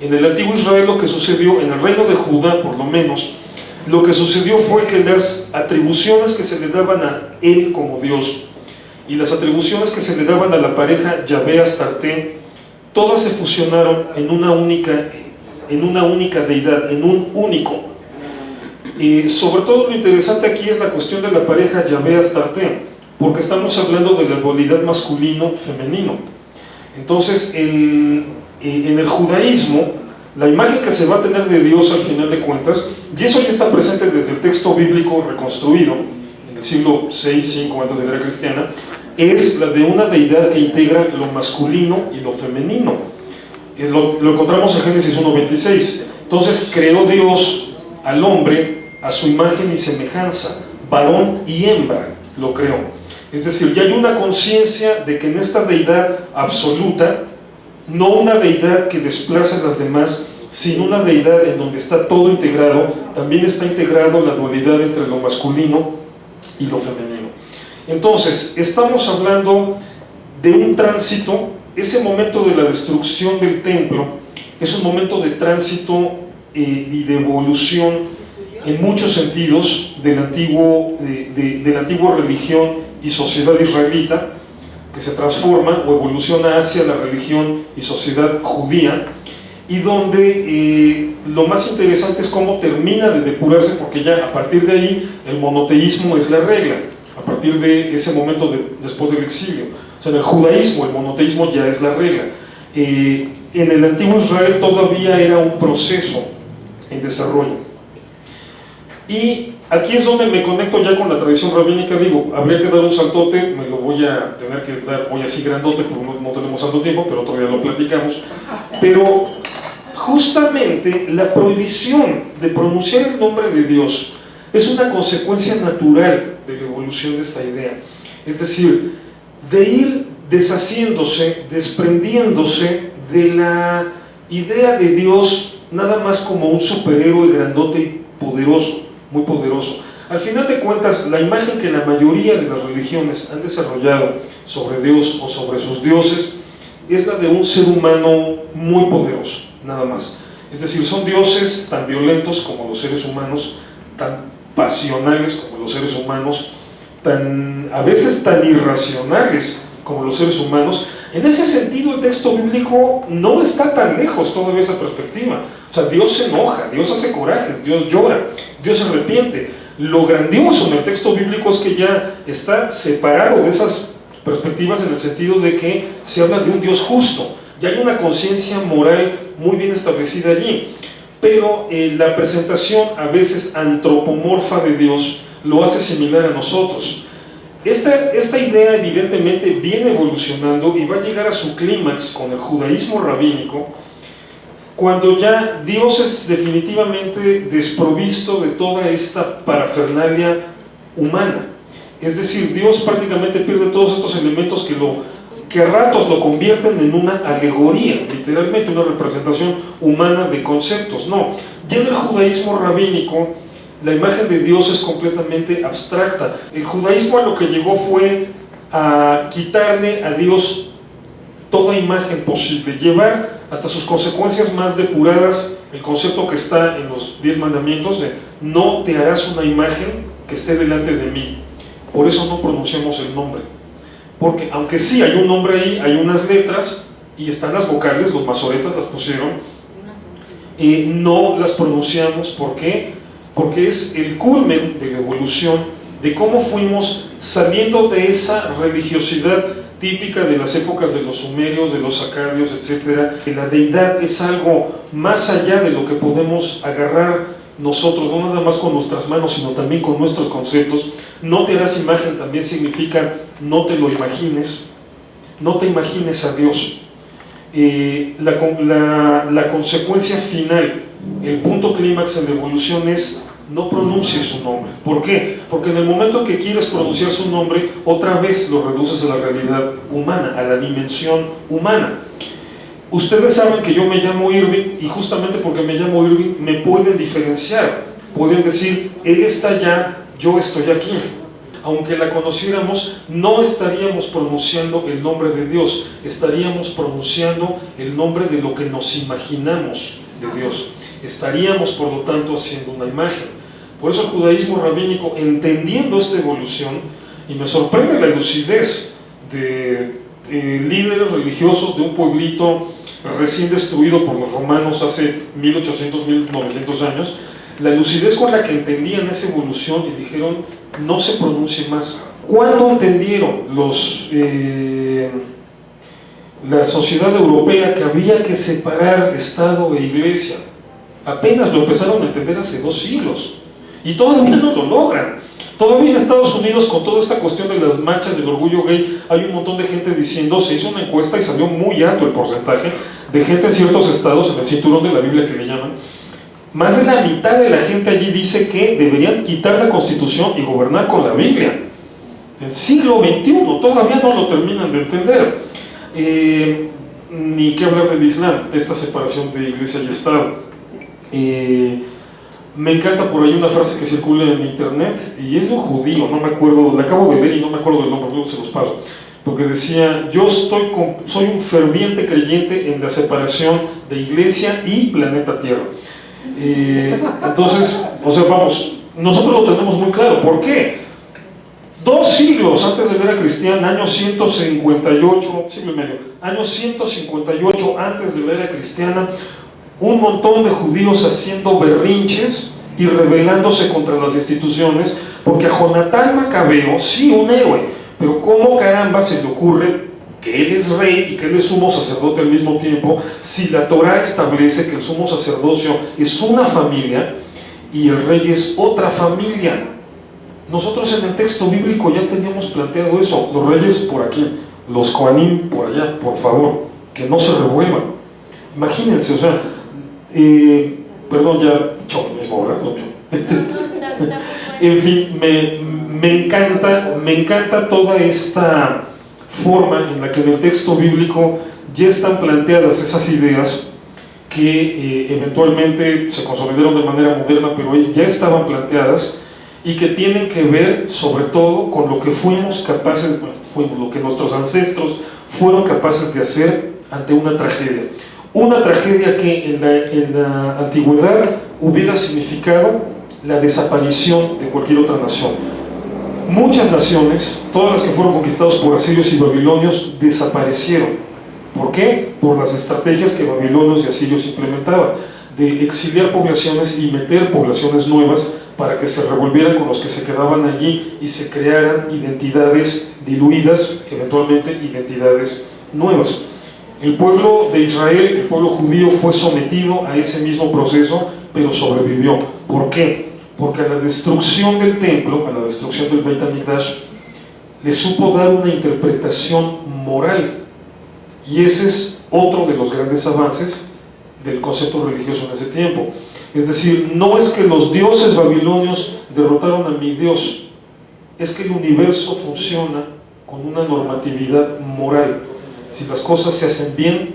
En el antiguo Israel lo que sucedió, en el reino de Judá por lo menos, lo que sucedió fue que las atribuciones que se le daban a él como Dios y las atribuciones que se le daban a la pareja Yahvé Astarte, todas se fusionaron en una única deidad, en un único. Y sobre todo lo interesante aquí es la cuestión de la pareja Yahvé Astarte, porque estamos hablando de la dualidad masculino-femenino. Entonces, en el judaísmo, la imagen que se va a tener de Dios al final de cuentas, y eso ya está presente desde el texto bíblico reconstruido, en el siglo VI, V antes de la era cristiana, es la de una deidad que integra lo masculino y lo femenino. Lo encontramos en Génesis 1:26. Entonces creó Dios al hombre a su imagen y semejanza, varón y hembra lo creó. Es decir, ya hay una conciencia de que en esta deidad absoluta, no una deidad que desplaza a las demás, sino una deidad en donde está todo integrado, también está integrado la dualidad entre lo masculino y lo femenino. Entonces, estamos hablando de un tránsito. Ese momento de la destrucción del templo es un momento de tránsito y de evolución en muchos sentidos de la antigua religión y sociedad israelita, que se transforma o evoluciona hacia la religión y sociedad judía, y donde lo más interesante es cómo termina de depurarse, porque ya a partir de ahí el monoteísmo es la regla, a partir de ese momento después del exilio. O sea, en el judaísmo el monoteísmo ya es la regla. En el antiguo Israel todavía era un proceso en desarrollo. Y aquí es donde me conecto ya con la tradición rabínica. Digo, habría que dar un saltote, me lo voy a tener que dar hoy así grandote porque no tenemos tanto tiempo, pero todavía lo platicamos. Pero justamente la prohibición de pronunciar el nombre de Dios es una consecuencia natural de la evolución de esta idea. Es decir, de ir deshaciéndose, desprendiéndose de la idea de Dios nada más como un superhéroe grandote y poderoso, muy poderoso. Al final de cuentas, la imagen que la mayoría de las religiones han desarrollado sobre Dios o sobre sus dioses es la de un ser humano muy poderoso, nada más. Es decir, son dioses tan violentos como los seres humanos, tan pasionales como los seres humanos, a veces tan irracionales como los seres humanos. En ese sentido, el texto bíblico no está tan lejos todavía esa perspectiva. O sea, Dios se enoja, Dios hace corajes, Dios llora, Dios se arrepiente. Lo grandioso en el texto bíblico es que ya está separado de esas perspectivas, en el sentido de que se habla de un Dios justo. Ya hay una conciencia moral muy bien establecida allí. Pero la presentación a veces antropomorfa de Dios lo hace similar a nosotros. Esta idea evidentemente viene evolucionando y va a llegar a su clímax con el judaísmo rabínico, cuando ya Dios es definitivamente desprovisto de toda esta parafernalia humana. Es decir, Dios prácticamente pierde todos estos elementos que a ratos lo convierten en una alegoría, literalmente una representación humana de conceptos. No, ya en el judaísmo rabínico la imagen de Dios es completamente abstracta. El judaísmo a lo que llegó fue a quitarle a Dios toda imagen posible, llevar hasta sus consecuencias más depuradas el concepto que está en los 10 mandamientos de no te harás una imagen que esté delante de mí. Por eso no pronunciamos el nombre, porque aunque sí hay un nombre ahí, hay unas letras y están las vocales, los masoretas las pusieron, no las pronunciamos. ¿Por qué? Porque es el culmen de la evolución, de cómo fuimos saliendo de esa religiosidad típica de las épocas de los sumerios, de los acadios, etc. Que la deidad es algo más allá de lo que podemos agarrar nosotros, no nada más con nuestras manos, sino también con nuestros conceptos. No te harás imagen también significa no te lo imagines, no te imagines a Dios. La consecuencia final, el punto clímax en la evolución es no pronuncies su nombre. ¿Por qué? Porque en el momento que quieres pronunciar su nombre, otra vez lo reduces a la realidad humana, a la dimensión humana. Ustedes saben que yo me llamo Irving, y justamente porque me llamo Irving me pueden diferenciar. Pueden decir, él está allá, yo estoy aquí. aunque la conociéramos, no estaríamos pronunciando el nombre de Dios, estaríamos pronunciando el nombre de lo que nos imaginamos de Dios. Estaríamos, por lo tanto, haciendo una imagen. Por eso el judaísmo rabínico, entendiendo esta evolución, y me sorprende la lucidez de líderes religiosos de un pueblito recién destruido por los romanos hace 1800, 1900 años, la lucidez con la que entendían esa evolución y dijeron, no se pronuncie más. ¿Cuándo entendieron la sociedad europea que había que separar Estado e Iglesia? Apenas lo empezaron a entender hace 2 siglos y todavía no lo logran. Todavía en Estados Unidos, con toda esta cuestión de las marchas del orgullo gay, hay un montón de gente diciendo, se hizo una encuesta y salió muy alto el porcentaje de gente en ciertos estados, en el cinturón de la Biblia que le llaman, más de la mitad de la gente allí dice que deberían quitar la Constitución y gobernar con la Biblia. El siglo XXI todavía no lo terminan de entender. Ni qué hablar del Islam, de esta separación de Iglesia y Estado. Me encanta por ahí una frase que circula en internet, y es de un judío, no me acuerdo, la acabo de leer y no me acuerdo del nombre, luego se los paso, porque decía, yo soy un ferviente creyente en la separación de Iglesia y planeta Tierra. Entonces, o sea, vamos, nosotros lo tenemos muy claro. ¿Por qué? 2 siglos antes de la era cristiana, año 158, siglo y medio, año 158 antes de la era cristiana, un montón de judíos haciendo berrinches y rebelándose contra las instituciones, porque a Jonatán Macabeo, sí, un héroe, pero ¿cómo caramba se le ocurre que él es rey y que él es sumo sacerdote al mismo tiempo, si la Torá establece que el sumo sacerdocio es una familia y el rey es otra familia? Nosotros en el texto bíblico ya teníamos planteado eso, los reyes por aquí, los Kohanim por allá, por favor, que no se revuelvan. Imagínense, o sea, perdón, ya, mismo, ¿verdad? Lo mío. No, está muy bueno. En fin, me encanta toda esta forma en la que en el texto bíblico ya están planteadas esas ideas que eventualmente se consolidaron de manera moderna, pero ya estaban planteadas y que tienen que ver sobre todo con lo que fuimos capaces, lo que nuestros ancestros fueron capaces de hacer ante una tragedia. Una tragedia que en la antigüedad hubiera significado la desaparición de cualquier otra nación. Muchas naciones, todas las que fueron conquistadas por asirios y babilonios, desaparecieron. ¿Por qué? Por las estrategias que babilonios y asirios implementaban, de exiliar poblaciones y meter poblaciones nuevas para que se revolvieran con los que se quedaban allí y se crearan identidades diluidas, eventualmente identidades nuevas. El pueblo de Israel, el pueblo judío, fue sometido a ese mismo proceso, pero sobrevivió. ¿Por qué? Porque a la destrucción del templo, a la destrucción del Beit HaMikdash, le supo dar una interpretación moral. Y ese es otro de los grandes avances del concepto religioso en ese tiempo. Es decir, no es que los dioses babilonios derrotaron a mi Dios, es que el universo funciona con una normatividad moral. Si las cosas se hacen bien,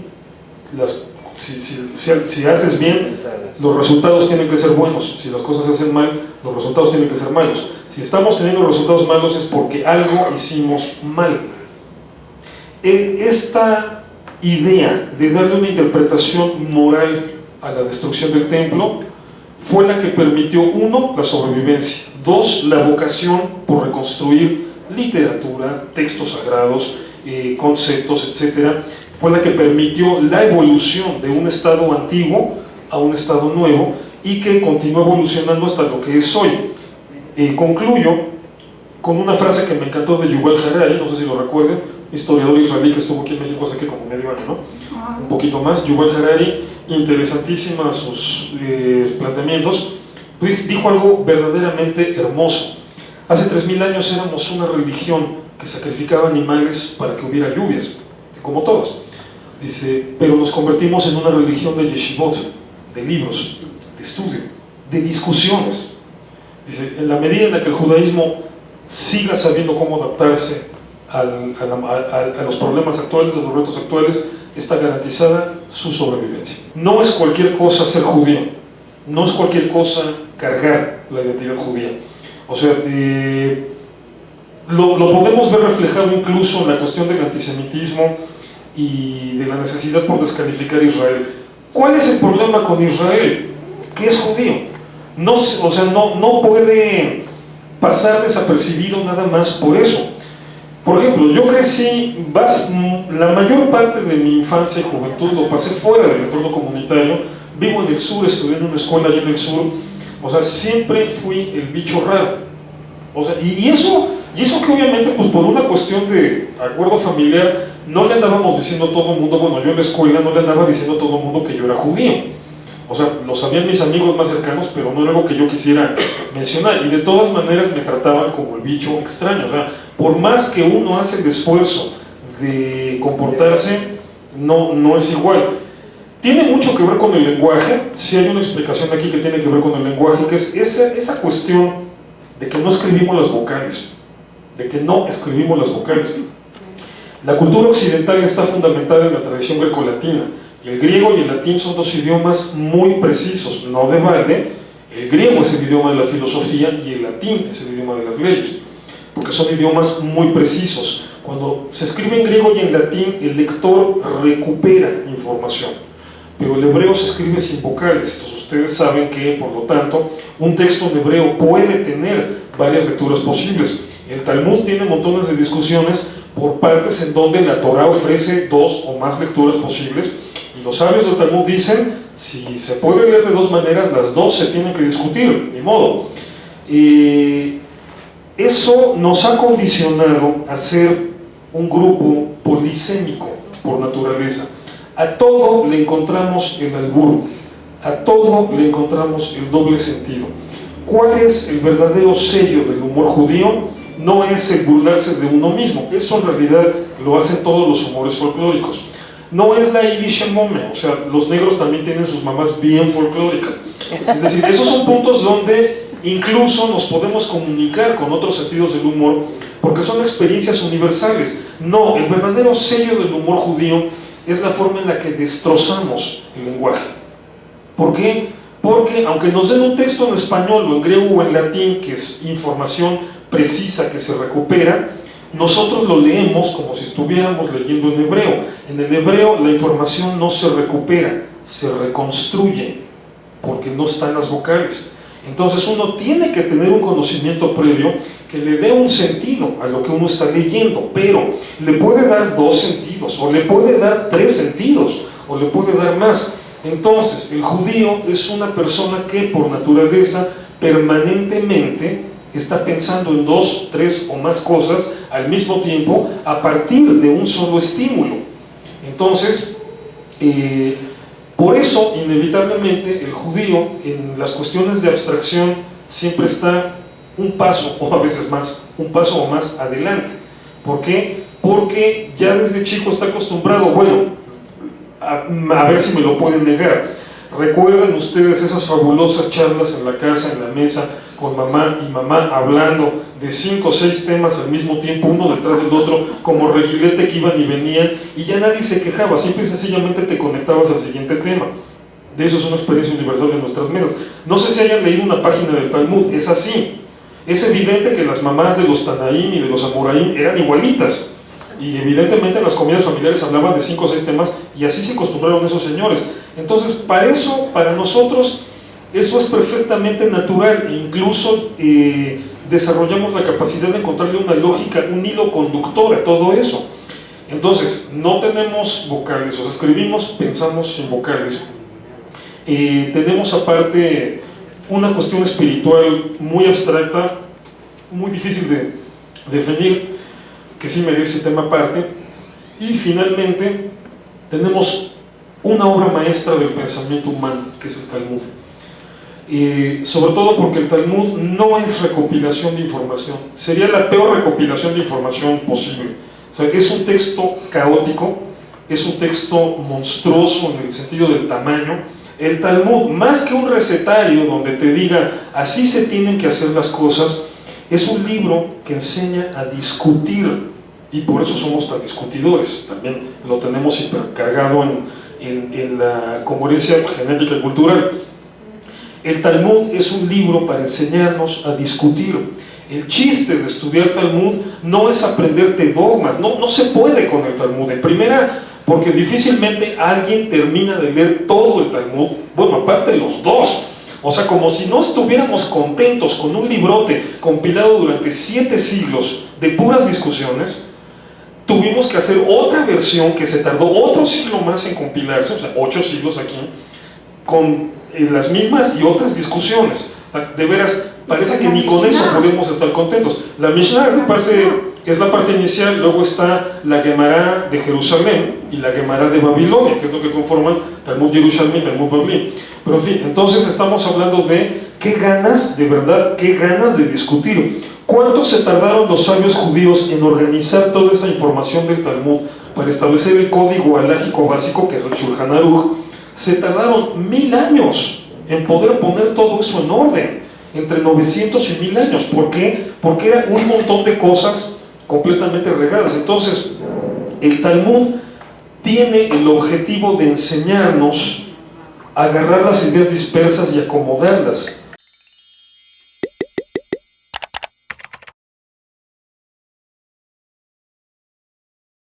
si haces bien, los resultados tienen que ser buenos. Si las cosas se hacen mal, los resultados tienen que ser malos. Si estamos teniendo resultados malos es porque algo hicimos mal. Esta idea de darle una interpretación moral a la destrucción del templo fue la que permitió, 1, la sobrevivencia, 2, la vocación por reconstruir literatura, textos sagrados, conceptos, etcétera. Fue la que permitió la evolución de un estado antiguo a un estado nuevo y que continúa evolucionando hasta lo que es hoy. Concluyo con una frase que me encantó de Yuval Harari, no sé si lo recuerden, historiador israelí que estuvo aquí en México hace como medio año, ¿no? Un poquito más. Yuval Harari, interesantísima sus planteamientos, pues dijo algo verdaderamente hermoso. Hace 3000 años éramos una religión que sacrificaba animales para que hubiera lluvias, como todos. Dice, pero nos convertimos en una religión de yeshivot, de libros, de estudio, de discusiones. Dice, en la medida en la que el judaísmo siga sabiendo cómo adaptarse a los problemas actuales, a los retos actuales, está garantizada su sobrevivencia. No es cualquier cosa ser judío, no es cualquier cosa cargar la identidad judía. O sea, lo podemos ver reflejado incluso en la cuestión del antisemitismo y de la necesidad por descalificar a Israel. ¿Cuál es el problema con Israel? Que es judío. No, o sea, no puede pasar desapercibido nada más por eso. Por ejemplo, yo crecí, la mayor parte de mi infancia y juventud lo pasé fuera del entorno comunitario. Vivo en el sur, estudié en una escuela allá en el sur. O sea, siempre fui el bicho raro. O sea, y eso que obviamente, pues por una cuestión de acuerdo familiar, no le andábamos diciendo a todo el mundo, bueno, yo en la escuela no le andaba diciendo a todo el mundo que yo era judío. O sea, lo sabían mis amigos más cercanos, pero no era algo que yo quisiera mencionar. Y de todas maneras me trataban como el bicho extraño. O sea, por más que uno hace el esfuerzo de comportarse, no es igual. Tiene mucho que ver con el lenguaje. Sí hay una explicación aquí que tiene que ver con el lenguaje, que es esa cuestión de que no escribimos las vocales. De que no escribimos las vocales. La cultura occidental está fundamentada en la tradición grecolatina. El griego y el latín son dos idiomas muy precisos, no de balde. El griego es el idioma de la filosofía y el latín es el idioma de las leyes, porque son idiomas muy precisos. Cuando se escribe en griego y en latín, el lector recupera información, pero el hebreo se escribe sin vocales. Entonces ustedes saben que, por lo tanto, un texto en hebreo puede tener varias lecturas posibles. El Talmud tiene montones de discusiones por partes en donde la Torá ofrece dos o más lecturas posibles. Los sabios del Talmud dicen, si se puede leer de dos maneras, las dos se tienen que discutir, ni modo. Eso nos ha condicionado a ser un grupo polisémico por naturaleza. A todo le encontramos el albur, a todo le encontramos el doble sentido. ¿Cuál es el verdadero sello del humor judío? No es el burlarse de uno mismo, eso en realidad lo hacen todos los humores folclóricos. No es la Yiddish Mome, o sea, los negros también tienen sus mamás bien folclóricas. Es decir, esos son puntos donde incluso nos podemos comunicar con otros sentidos del humor, porque son experiencias universales. No, el verdadero sello del humor judío es la forma en la que destrozamos el lenguaje. ¿Por qué? Porque aunque nos den un texto en español o en griego o en latín, que es información precisa que se recupera, nosotros lo leemos como si estuviéramos leyendo en hebreo. En el hebreo la información no se recupera, se reconstruye, porque no están las vocales. Entonces uno tiene que tener un conocimiento previo que le dé un sentido a lo que uno está leyendo, pero le puede dar dos sentidos, o le puede dar tres sentidos, o le puede dar más. Entonces el judío es una persona que por naturaleza permanentemente está pensando en dos, tres o más cosas al mismo tiempo a partir de un solo estímulo. Entonces, por eso, inevitablemente, el judío en las cuestiones de abstracción siempre está un paso, o a veces más, un paso o más adelante. ¿Por qué? Porque ya desde chico está acostumbrado, bueno, a ver si me lo pueden negar. ¿Recuerdan ustedes esas fabulosas charlas en la casa, en la mesa, con mamá y mamá hablando de 5 o 6 temas al mismo tiempo, uno detrás del otro, como reguilete que iban y venían, y ya nadie se quejaba, siempre y sencillamente te conectabas al siguiente tema? De eso es una experiencia universal de nuestras mesas. No sé si hayan leído una página del Talmud, es así. Es evidente que las mamás de los Tanaim y de los Amoraim eran igualitas, y evidentemente en las comidas familiares hablaban de 5 o 6 temas, y así se acostumbraron esos señores. Entonces, para nosotros, eso es perfectamente natural, e incluso desarrollamos la capacidad de encontrarle una lógica, un hilo conductor a todo eso. Entonces, no tenemos vocales, o sea, escribimos, pensamos sin vocales. Tenemos aparte una cuestión espiritual muy abstracta, muy difícil de definir, que sí merece tema aparte. Y finalmente tenemos una obra maestra del pensamiento humano, que es el Talmud. Sobre todo porque el Talmud no es recopilación de información, sería la peor recopilación de información posible. O sea, es un texto caótico, es un texto monstruoso en el sentido del tamaño. El Talmud, más que un recetario donde te diga así se tienen que hacer las cosas, es un libro que enseña a discutir, y por eso somos tan discutidores. También lo tenemos hipercargado en la congruencia genética y cultural. El Talmud es un libro para enseñarnos a discutir. El chiste de estudiar Talmud no es aprenderte dogmas, no se puede con el Talmud. En primera, porque difícilmente alguien termina de leer todo el Talmud, bueno, aparte los dos. O sea, como si no estuviéramos contentos con un librote compilado durante 7 siglos de puras discusiones. Tuvimos que hacer otra versión que se tardó otro siglo más en compilarse, o sea, 8 siglos aquí, con las mismas y otras discusiones. O sea, de veras, parece que ni con eso podemos estar contentos. La Mishnah es la parte inicial, luego está la Gemara de Jerusalén y la Gemara de Babilonia, que es lo que conforman Talmud Yerushalmi y Talmud Bavli. Pero en fin, entonces estamos hablando de qué ganas, de verdad, qué ganas de discutir. ¿Cuánto se tardaron los sabios judíos en organizar toda esa información del Talmud para establecer el código halágico básico, que es el Shulchan Aruch? Se tardaron 1000 años en poder poner todo eso en orden, entre 900 y 1000 años. ¿Por qué? Porque era un montón de cosas completamente regadas. Entonces, el Talmud tiene el objetivo de enseñarnos a agarrar las ideas dispersas y acomodarlas.